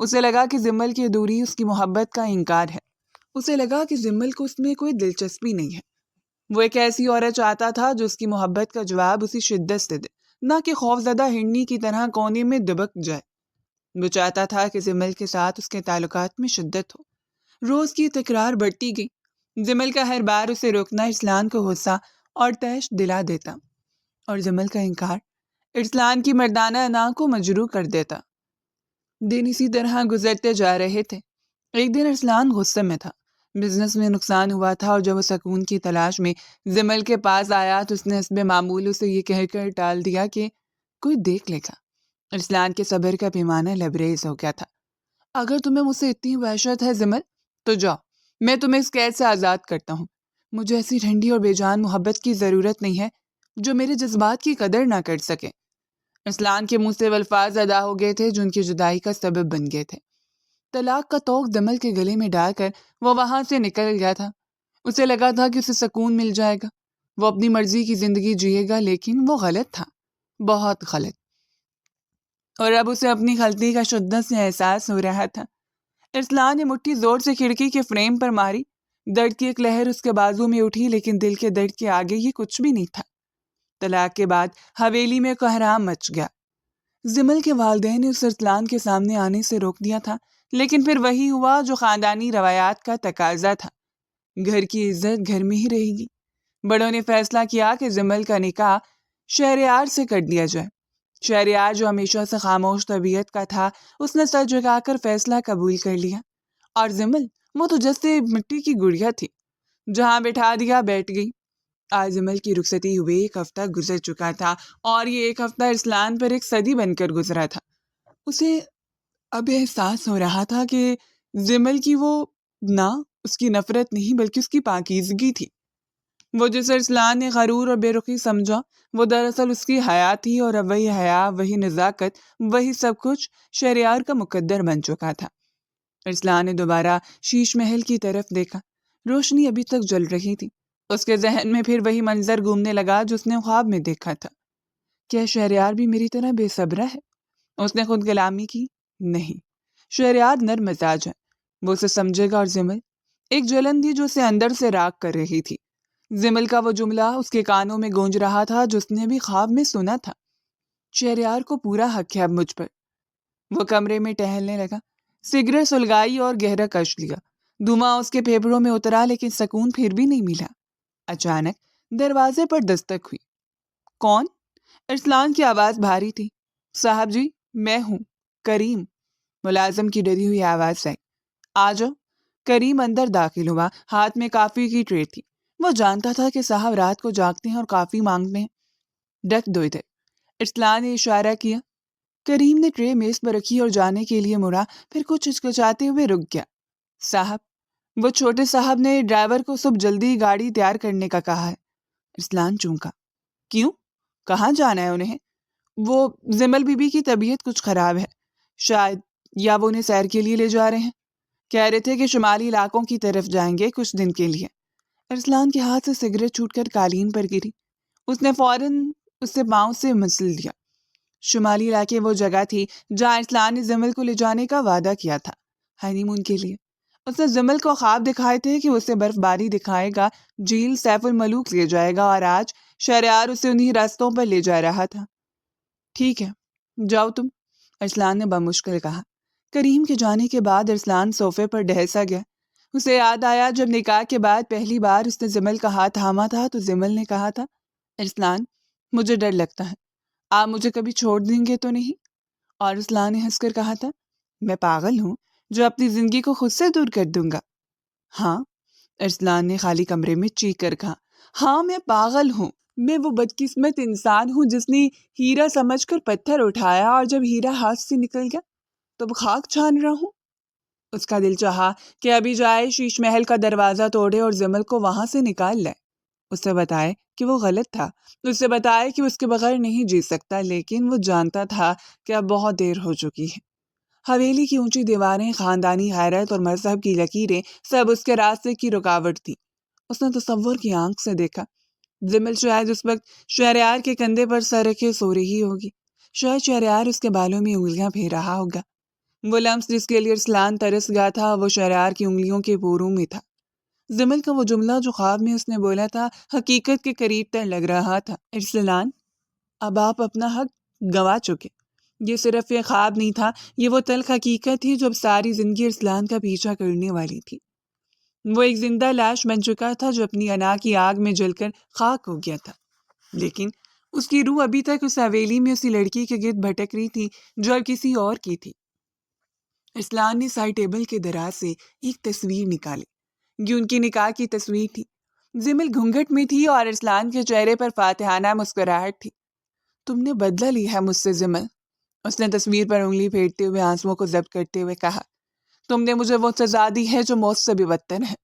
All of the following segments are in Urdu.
اسے لگا کہ زمل کی دوری اس کی محبت کا انکار ہے۔ اسے لگا کہ زمل کو اس میں کوئی دلچسپی نہیں ہے۔ وہ ایک ایسی عورت چاہتا تھا جو اس کی محبت کا جواب اسی شدت سے دے، نہ کہ خوفزدہ ہرنی کی طرح کونے میں دبک جائے۔ وہ چاہتا تھا کہ زمل کے ساتھ اس کے تعلقات میں شدت ہو۔ روز کی تکرار بڑھتی گئی۔ زمل کا ہر بار اسے روکنا ارسلان کو غصہ اور طیش دلا دیتا، اور زمل کا انکار ارسلان کی مردانہ انا کو مجروح کر دیتا۔ دن اسی طرح گزرتے جا رہے تھے۔ ایک دن ارسلان غصے میں تھا۔ بزنس میں نقصان ہوا تھا، اور جب وہ سکون کی تلاش میں زمل کے پاس آیا تو اس نے حسب معمول اسے یہ کہہ کر ٹال دیا کہ کوئی دیکھ لے گا۔ ارسلان کے صبر کا پیمانہ لبریز ہو گیا تھا۔ اگر تمہیں مجھ سے اتنی وحشت ہے زمل، تو جاؤ، میں تمہیں اس قید سے آزاد کرتا ہوں۔ مجھے ایسی ٹھنڈی اور بے جان محبت کی ضرورت نہیں ہے جو میرے جذبات کی قدر نہ کر سکے۔ ارسلان کے منہ سے وہ الفاظ ادا ہو گئے تھے جو ان کی جدائی کا سبب بن گئے تھے۔ طلاق کا طوق زمل کے گلے میں ڈال کر وہ وہاں سے نکل گیا تھا۔ اسے لگا تھا کہ اسے سکون مل جائے گا، وہ اپنی مرضی کی زندگی جیے گا، لیکن وہ غلط تھا، بہت غلط۔ اور اب اسے اپنی غلطی کا شدت سے احساس ہو رہا تھا۔ ارسلان نے مٹھی زور سے کھڑکی کے فریم پر ماری۔ درد کی ایک لہر اس کے بازو میں اٹھی، لیکن دل کے درد کے آگے یہ کچھ بھی نہیں تھا۔ طلاق کے بعد حویلی میں کوہرام مچ گیا۔ زمل کے والدین نے اس ارسلان کے سامنے آنے سے روک دیا تھا، لیکن پھر وہی ہوا جو خاندانی روایات کا تقاضا تھا۔ گھر کی عزت گھر میں ہی رہے گی۔ بڑوں نے فیصلہ کیا کہ زمل کا نکاح شہریار سے کر دیا جائے۔ شہریار جو ہمیشہ سے خاموش طبیعت کا تھا، اس نے سر جھکا کر فیصلہ قبول کر لیا، اور زمل، وہ تو جیسے مٹی کی گڑیا تھی، جہاں بٹھا دیا بیٹھ گئی۔ آج زمل کی رخصتی ہوئے 1 ہفتہ گزر چکا تھا، اور یہ 1 ہفتہ ارسلان پر ایک صدی بن کر گزرا تھا۔ اسے اب احساس ہو رہا تھا کہ زمل کی وہ نہ اس کی نفرت نہیں بلکہ اس کی پاکیزگی تھی۔ وہ جس ارسلان نے غرور اور بے رخی سمجھا، وہ دراصل اس کی حیا تھی، اور اب وہی حیا، وہی نزاکت، وہی سب کچھ شہریار کا مقدر بن چکا تھا۔ ارسلان نے دوبارہ شیش محل کی طرف دیکھا۔ روشنی ابھی تک جل رہی تھی۔ اس کے ذہن میں پھر وہی منظر گھومنے لگا جو اس نے خواب میں دیکھا تھا۔ کیا شہریار بھی میری طرح بے صبر ہے؟ اس نے خود غلامی کی؟ نہیں، شہریار نرم مزاج ہے، وہ اسے سمجھے گا۔ اور زمل ایک جلن تھی جو اسے اندر سے راگ کر رہی تھی۔ زمل کا وہ جملہ اس کے کانوں میں گونج رہا تھا جو اس نے بھی خواب میں سنا تھا۔ شہریار کو پورا حق ہے اب مجھ پر۔ وہ کمرے میں ٹہلنے لگا، سگریٹ سلگائی اور گہرا کش لیا۔ دھواں اس کے پھیپھڑوں میں اترا، لیکن سکون پھر بھی نہیں ملا۔ اچانک دروازے پر دستک ہوئی۔ کون؟ ارسلان کی آواز بھاری تھی۔ صاحب جی، میں ہوں، کریم، ملازم کی ڈری ہوئی آواز سے۔ آ جاؤ۔ کریم اندر داخل ہوا، ہاتھ میں کافی کی ٹرے تھی۔ وہ جانتا تھا کہ صاحب رات کو جاگتے ہیں اور کافی مانگتے ہیں۔ ڈک دو ادھر، ارسلان نے اشارہ کیا۔ کریم نے ٹرے میز پر رکھی اور جانے کے لیے مڑا، پھر کچھ ہچکچاتے ہوئے رک گیا۔ صاحب، وہ چھوٹے صاحب نے ڈرائیور کو صبح جلدی گاڑی تیار کرنے کا کہا ہے۔ ارسلان چونکا۔ کیوں؟ کہاں جانا ہے انہیں؟ وہ زمل بی بی کی طبیعت کچھ خراب ہے شاید، یا وہ انہیں سیر کے لیے لے جا رہے ہیں۔ کہہ رہے تھے کہ شمالی علاقوں کی طرف جائیں گے کچھ دن کے لیے۔ ارسلان کے ہاتھ سے سگریٹ چھوٹ کر قالین پر گری۔ اس نے فوراً اسے پاؤں سے مسل لیا۔ شمالی علاقے وہ جگہ تھی جہاں ارسلان نے زمل کو لے جانے کا وعدہ کیا تھا، ہنی مون کے لیے۔ اس نے زمل کو خواب دکھائے تھے کہ اسے برف باری دکھائے گا، جھیل سیف الملوک لے جائے گا، اور آج شہریار اسے انہی راستوں پر لے جا رہا تھا۔ ٹھیک ہے، جاؤ تم، ارسلان نے بمشکل کہا۔ کریم کے جانے کے بعد ارسلان صوفے پر ڈھسا گیا۔ اسے یاد آیا جب نکاح کے بعد پہلی بار اس نے زمل کا ہاتھ تھاما تھا تو زمل نے کہا تھا، ارسلان، مجھے ڈر لگتا ہے، آپ مجھے کبھی چھوڑ دیں گے تو نہیں؟ اور ارسلان نے ہنس کر کہا تھا، میں پاگل ہوں جو اپنی زندگی کو خود سے دور کر دوں گا۔ ہاں، ارسلان نے خالی کمرے میں چیخ کر کہا، ہاں میں پاگل ہوں، میں وہ بدقسمت انسان ہوں جس نے ہیرا سمجھ کر پتھر اٹھایا، اور جب ہیرا ہاتھ سے نکل گیا تو خاک چھان رہا ہوں۔ اس کا دل چاہا کہ ابھی جائے، شیش محل کا دروازہ توڑے اور زمل کو وہاں سے نکال لائے، اسے بتائے کہ وہ غلط تھا، اسے بتائے کہ اس کے بغیر نہیں جی سکتا، لیکن وہ جانتا تھا کہ اب بہت دیر ہو چکی ہے۔ حویلی کی اونچی دیواریں، خاندانی غیرت اور مذہب کی لکیریں سب اس کے راستے کی رکاوٹ تھی۔ اس نے تصور کی آنکھ سے دیکھا، زمل شاید اس وقت شہریار کے کندھے پر سر رکھے سو رہی ہوگی، شاید شہریار اس کے بالوں میں انگلیاں پھیر رہا ہوگا، وہ لمس جس کے لیے ارسلان ترس گیا تھا وہ شہریار کی انگلیوں کے پوروں میں تھا۔ زمل کا وہ جملہ جو خواب میں اس نے بولا تھا حقیقت کے قریب تر لگ رہا تھا۔ ارسلان، اب آپ اپنا حق گنوا چکے۔ یہ صرف ایک خواب نہیں تھا، یہ وہ تلخ حقیقت تھی جو اب ساری زندگی ارسلان کا پیچھا کرنے والی تھی۔ وہ ایک زندہ لاش بن چکا تھا جو اپنی انا کی آگ میں جل کر خاک ہو گیا تھا، لیکن اس کی روح ابھی تک اس حویلی میں اسی لڑکی کے گرد بھٹک رہی تھی جو اب کسی اور کی تھی۔ ارسلان نے سائڈ ٹیبل کے دراز سے ایک تصویر نکالی۔ یہ ان کی نکاح کی تصویر تھی۔ زمل گھونگھٹ میں تھی اور ارسلان کے چہرے پر فاتحانہ مسکراہٹ تھی۔ تم نے بدلہ لی ہے مجھ سے زمل، اس نے تصویر پر انگلی پھیرتے ہوئے آنسوؤں کو ضبط کرتے ہوئے کہا۔ تم نے مجھے وہ سزا دی ہے جو موت سے بھی بدتر ہے۔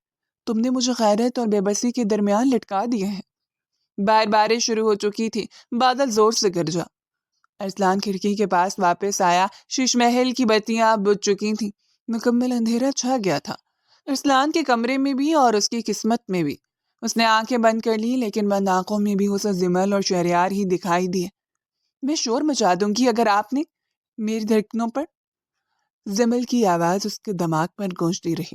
تم نے مجھے غیرت اور بے بسی کے درمیان لٹکا دیے ہیں۔ باہر بارش شروع ہو چکی تھی، بادل زور سے گرجا۔ ارسلان کھڑکی کے پاس واپس آیا۔ شیش محل کی بتیاں اب بجھ چکی تھیں، مکمل اندھیرا چھا گیا تھا، ارسلان کے کمرے میں بھی اور اس کی قسمت میں بھی۔ اس نے آنکھیں بند کر لی، لیکن بند آنکھوں میں بھی اسے زمل اور شہریار ہی دکھائی دیے۔ میں شور مچا دوں گی اگر آپ نے میری دھڑکنوں پر، زمل کی آواز اس کے دماغ پر گونجتی رہی۔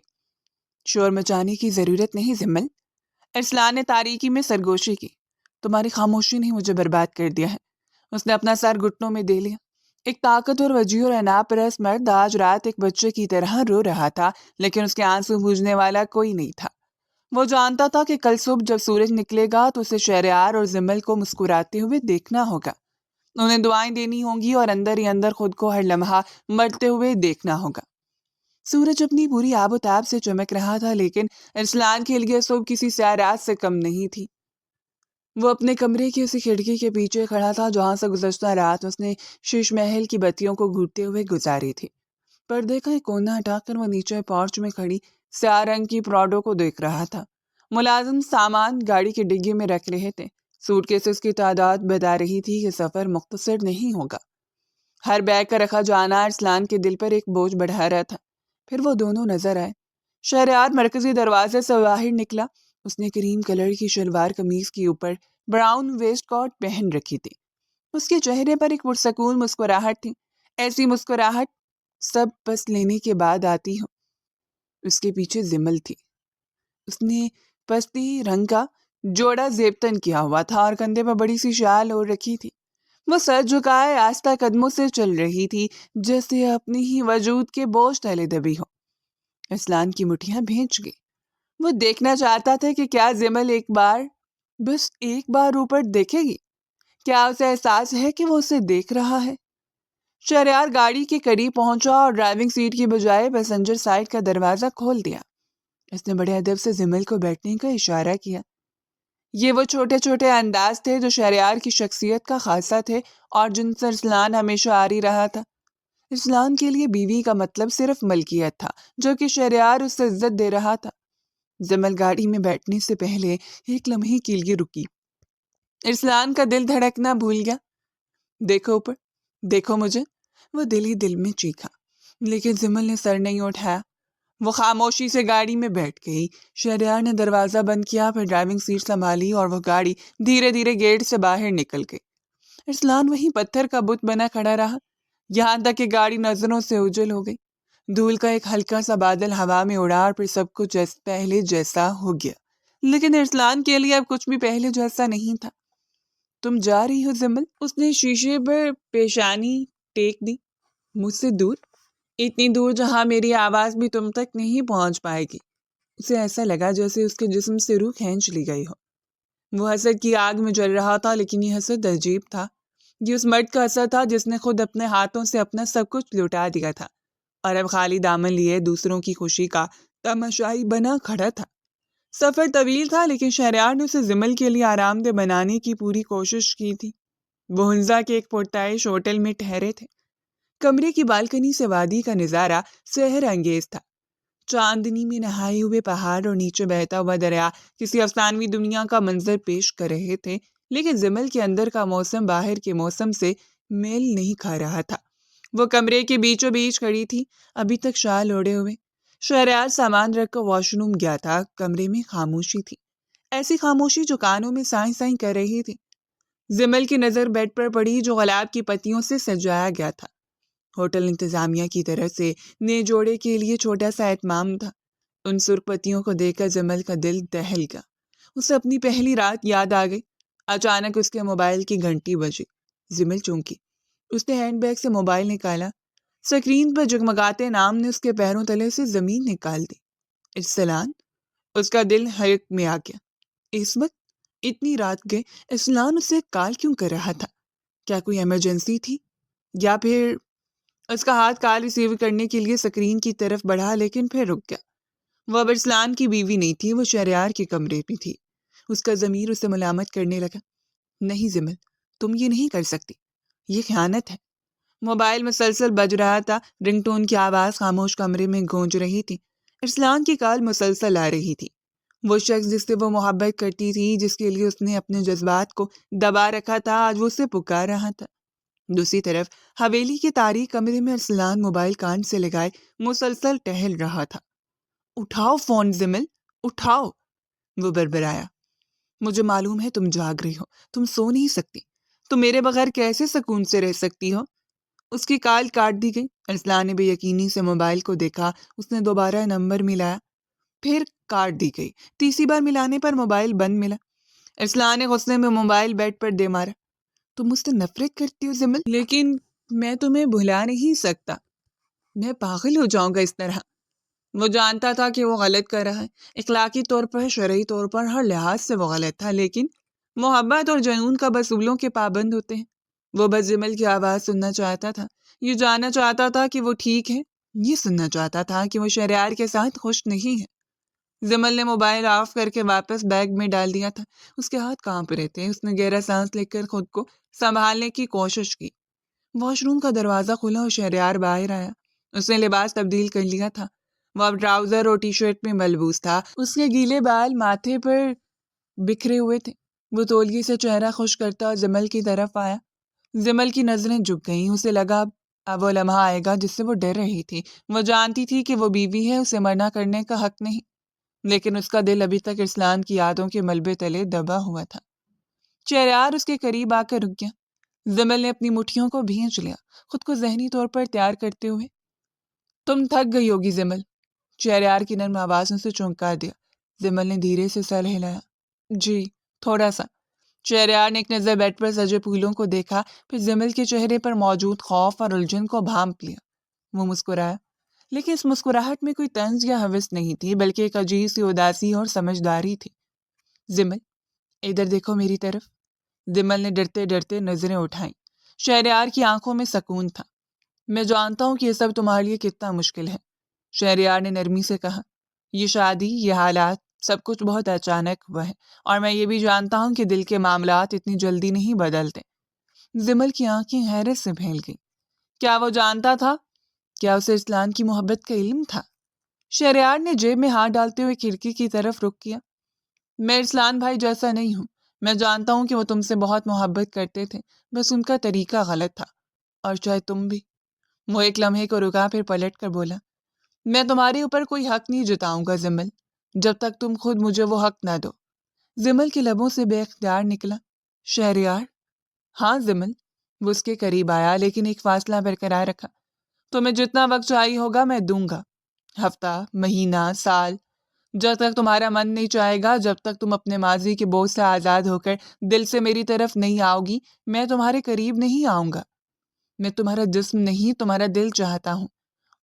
شور مچانے کی ضرورت نہیں زمل، ارسلان نے تاریکی میں سرگوشی کی۔ تمہاری خاموشی نے مجھے برباد کر دیا ہے۔ اس نے اپنا سر گھٹنوں میں دے لیا۔ ایک طاقتور وجیح اور عناء پرست مرد آج رات ایک بچے کی طرح رو رہا تھا، لیکن اس کے آنسو بوجھنے والا کوئی نہیں تھا۔ وہ جانتا تھا کہ کل صبح جب سورج نکلے گا تو اسے شہریار اور زمل کو مسکراتے ہوئے دیکھنا ہوگا۔ انہیں دعائیں دینی ہوں گی اور اندر ہی اندر خود کو ہر لمحہ مرتے ہوئے دیکھنا ہوگا۔ سورج اپنی پوری آب و تاب سے چمک رہا تھا، لیکن ارسلان کے لیے صبح کسی سیاہ رات سے کم نہیں تھی۔ وہ اپنے کمرے کی اسی کھڑکی کے پیچھے کھڑا تھا جہاں سے گزشتہ رات اس نے شیش محل کی بتیوں کو گھورتے ہوئے گزاری تھی۔ پردے کا ایک کونا ہٹا کر وہ نیچے پورچ میں کھڑی سیاہ رنگ کی پراڈو کو دیکھ رہا تھا۔ ملازم سامان گاڑی کے ڈگے میں رکھ رہے تھے۔ سوٹ کیسز کی تعداد بتا رہی تھی کہ سفر مختصر نہیں ہوگا۔ ہر بیگ کا رکھا جانا ارسلان کے دل پر ایک بوجھ بڑھا رہا تھا۔ پھر وہ دونوں نظر آئے۔ شہریار مرکزی دروازے سے باہر نکلا۔ اس نے کریم کلر کی شلوار قمیض کے اوپر براؤن ویسٹ کوٹ پہن رکھی تھی۔ اس کے چہرے پر ایک پرسکون مسکراہٹ تھی، ایسی مسکراہٹ سب پس لینے کے بعد آتی ہو۔ اس کے پیچھے زمل تھی۔ اس نے پستی رنگ کا جوڑا زیبتن کیا ہوا تھا اور کندھے پر بڑی سی شال اوڑھ رکھی تھی۔ وہ سر جھکائے آہستہ قدموں سے چل رہی تھی، جیسے اپنی ہی وجود کے بوجھ تلے دبی ہو۔ ارسلان کی مٹھیاں بھینچ گئی۔ وہ دیکھنا چاہتا تھا کہ کیا زمل ایک بار، بس ایک بار اوپر دیکھے گی؟ کیا اسے احساس ہے کہ وہ اسے دیکھ رہا ہے؟ شہریار گاڑی کے قریب پہنچا اور ڈرائیونگ سیٹ کی بجائے پیسنجر سائڈ کا دروازہ کھول دیا۔ اس نے بڑے ادب سے زمل کو بیٹھنے کا اشارہ کیا۔ یہ وہ چھوٹے چھوٹے انداز تھے جو شہریار کی شخصیت کا خاصہ تھے اور جن سے ارسلان ہمیشہ آری رہا تھا۔ ارسلان کے لیے بیوی کا مطلب صرف ملکیت تھا، جو کہ شہریار اس سے عزت دے رہا تھا۔ زمل گاڑی میں بیٹھنے سے پہلے ایک لمحے کے لیے رکی۔ ارسلان کا دل دھڑکنا بھول گیا۔ دیکھو اوپر، دیکھو مجھے، وہ دل ہی دل میں چیخا، لیکن زمل نے سر نہیں اٹھایا۔ وہ خاموشی سے گاڑی میں بیٹھ گئی۔ شہریار نے دروازہ بند کیا، پھر ڈرائیونگ سیٹ سنبھالی اور وہ گاڑی دھیرے دھیرے گیٹ سے باہر نکل گئی۔ ارسلان وہیں پتھر کا بت بنا کھڑا رہا، یہاں تک کہ گاڑی نظروں سے اوجھل ہو گئی۔ دھول کا ایک ہلکا سا بادل ہوا میں اڑا اور پھر سب کچھ پہلے جیسا ہو گیا، لیکن ارسلان کے لیے اب کچھ بھی پہلے جیسا نہیں تھا۔ تم جا رہی ہو زمل؟ اس نے شیشے پر پیشانی ٹیک دی۔ مجھ سے دور؟ اتنی دور جہاں میری آواز بھی تم تک نہیں پہنچ پائے گی۔ اسے ایسا لگا جیسے اس کے جسم سے روح کھینچ لی گئی ہو۔ وہ حسد کی آگ میں جل رہا تھا، لیکن یہ حسد عجیب تھا۔ یہ اس مرد کا حسد تھا جس نے خود اپنے ہاتھوں سے اپنا سب کچھ لٹا دیا تھا اور اب خالی دامن لیے دوسروں کی خوشی کا تماشائی بنا کھڑا تھا۔ سفر طویل تھا، لیکن شہریار نے اسے زمل کے لیے آرام دہ بنانے کی پوری کوشش کی تھی۔ وہ ہنزا کے ایک پرتعیش ہوٹل میں ٹھہرے تھے۔ کمرے کی بالکنی سے وادی کا نظارہ سحر انگیز تھا۔ چاندنی میں نہائے ہوئے پہاڑ اور نیچے بہتا ہوا دریا کسی افسانوی دنیا کا منظر پیش کر رہے تھے، لیکن زمل کے اندر کا موسم باہر کے موسم سے میل نہیں کھا رہا تھا۔ وہ کمرے کے بیچوں بیچ کھڑی تھی، ابھی تک شال اوڑھے ہوئے۔ شہریار سامان رکھ کر واش روم گیا تھا۔ کمرے میں خاموشی تھی، ایسی خاموشی جو کانوں میں سائیں سائیں کر رہی تھی۔ زمل کی نظر بیڈ پر پڑی جو گلاب کی پتیوں سے سجایا گیا تھا۔ ہوٹل انتظامیہ کی طرف سے نئے جوڑے کے لیے چھوٹا سا اہتمام تھا۔ ان سرخ پتیوں کو دیکھ کر جمل کا دل دہل گیا۔ اسے اپنی پہلی رات یاد آ گئی۔ اچانک اس کے موبائل کی گھنٹی بجی۔ جمل چونکی۔ اس نے ہینڈ بیگ سے موبائل نکالا۔ اسکرین پر جگمگاتے نام نے اس کے پیروں تلے سے زمین نکال دی۔ ارسلان۔ اس کا دل حرک میں آ گیا۔ اس وقت اتنی رات گئے ارسلان اسے کال کیوں کر رہا تھا؟ کیا کوئی ایمرجنسی تھی؟ یا پھر اس کا ہاتھ کال ریسیو کرنے کے لیے اسکرین کی طرف بڑھا، لیکن پھر رک گیا۔ وہ اب ارسلان کی بیوی نہیں تھی، وہ شہریار کے کمرے میں تھی۔ اس کا ضمیر اسے ملامت کرنے لگا۔ نہیں جمل، تم یہ نہیں کر سکتی، یہ خیانت ہے۔ موبائل مسلسل بج رہا تھا، رنگ ٹون کی آواز خاموش کمرے میں گونج رہی تھی۔ ارسلان کی کال مسلسل آ رہی تھی۔ وہ شخص جس سے وہ محبت کرتی تھی، جس کے لیے اس نے اپنے جذبات کو دبا رکھا تھا، آج وہ اسے پکار رہا تھا۔ دوسری طرف حویلی کے تاریک کمرے میں ارسلان موبائل کان سے لگائے مسلسل ٹہل رہا تھا۔ اٹھاؤ فون جمل، اٹھاؤ، وہ بربرایا۔ مجھے معلوم ہے تم جاگ رہی ہو، تم سو نہیں سکتی، تم میرے بغیر کیسے سکون سے رہ سکتی ہو؟ اس کی کال کاٹ دی گئی۔ ارسلان نے بے یقینی سے موبائل کو دیکھا۔ اس نے دوبارہ نمبر ملایا، پھر کاٹ دی گئی۔ تیسری بار ملانے پر موبائل بند ملا۔ ارسلان نے غصے میں موبائل بیڈ پر دے مارا۔ تم مجھ سے نفرت کرتی ہو جمل، لیکن میں تمہیں بھلا نہیں سکتا۔ میں پاگل ہو جاؤں گا اس طرح۔ وہ جانتا تھا کہ وہ غلط کر رہا ہے، اخلاقی طور پر، شرعی طور پر، ہر لحاظ سے وہ غلط تھا، لیکن محبت اور جنون کا اصولوں کے پابند ہوتے ہیں۔ وہ بس جمل کی آواز سننا چاہتا تھا، یہ جاننا چاہتا تھا کہ وہ ٹھیک ہے، یہ سننا چاہتا تھا کہ وہ شہریار کے ساتھ خوش نہیں ہے۔ جمل نے موبائل آف کر کے واپس بیگ میں ڈال دیا تھا۔ اس کے ہاتھ کانپ رہے تھے۔ اس نے گہرا سانس لے کر خود کو سنبھالنے کی کوشش کی۔ واش روم کا دروازہ کھلا اور شہریار باہر آیا۔ اس نے لباس تبدیل کر لیا تھا۔ وہ اب ٹراؤزر اور ٹی شرٹ میں ملبوس تھا۔ اس کے گیلے بال ماتھے پر بکھرے ہوئے تھے۔ وہ تولیے سے چہرہ خشک کرتا اور جمل کی طرف آیا۔ جمل کی نظریں جھک گئیں۔ اسے لگا اب وہ لمحہ آئے گا جس سے وہ ڈر رہی تھی۔ وہ جانتی تھی کہ وہ بیوی ہے، اسے منع کرنے کا حق نہیں، لیکن اس کا دل ابھی تک ارسلان کی یادوں کے ملبے تلے دبا ہوا تھا۔ شہریار اس کے قریب آ کر رک گیا۔ جمل نے اپنی مٹھیوں کو بھینچ لیا، خود کو ذہنی طور پر تیار کرتے ہوئے۔ تم تھک گئی ہوگی جمل، شہریار کی نرم آواز نے اسے چونکا دیا۔ جمل نے دھیرے سے سر ہلایا۔ جی، تھوڑا سا۔ شہریار نے ایک نظر بیڈ پر سجے پھولوں کو دیکھا، پھر جمل کے چہرے پر موجود خوف اور الجھن کو بھانپ لیا۔ وہ مسکرایا، لیکن اس مسکراہٹ میں کوئی طنز یا ہوس نہیں تھی، بلکہ ایک عجیب سی اداسی اور سمجھداری تھی۔ جمل، ادھر دیکھو میری طرف۔ جمل نے ڈرتے ڈرتے نظریں اٹھائیں۔ شہریار کی آنکھوں میں سکون تھا۔ میں جانتا ہوں کہ یہ سب تمہارے لیے کتنا مشکل ہے، شہریار نے نرمی سے کہا۔ یہ شادی، یہ حالات، سب کچھ بہت اچانک ہوا ہے، اور میں یہ بھی جانتا ہوں کہ دل کے معاملات اتنی جلدی نہیں بدلتے۔ جمل کی آنکھیں حیرت سے پھیل گئیں۔ کیا وہ جانتا تھا؟ کیا اسے ارسلان کی محبت کا علم تھا؟ شہریار نے جیب میں ہاتھ ڈالتے ہوئے کھڑکی کی طرف رخ کیا۔ میں ارسلان بھائی جیسا نہیں ہوں۔ میں جانتا ہوں کہ وہ تم سے بہت محبت کرتے تھے، بس ان کا طریقہ غلط تھا، اور شاید تم بھی۔ وہ ایک لمحے کو رکا، پھر پلٹ کر بولا، میں تمہارے اوپر کوئی حق نہیں جتاؤں گا جمل، جب تک تم خود مجھے وہ حق نہ دو۔ جمل کے لبوں سے بے اختیار نکلا، شہریار۔ ہاں جمل۔ وہ اس کے قریب آیا، لیکن ایک فاصلہ برقرار رکھا۔ تمہیں جتنا وقت چاہیے ہوگا میں دوں گا، ہفتہ، مہینہ، سال، جب تک تمہارا من نہیں چاہے گا، جب تک تم اپنے ماضی کے بوجھ سے آزاد ہو کر دل سے میری طرف نہیں آؤ گی، میں تمہارے قریب نہیں آؤں گا۔ میں تمہارا جسم نہیں، تمہارا دل چاہتا ہوں،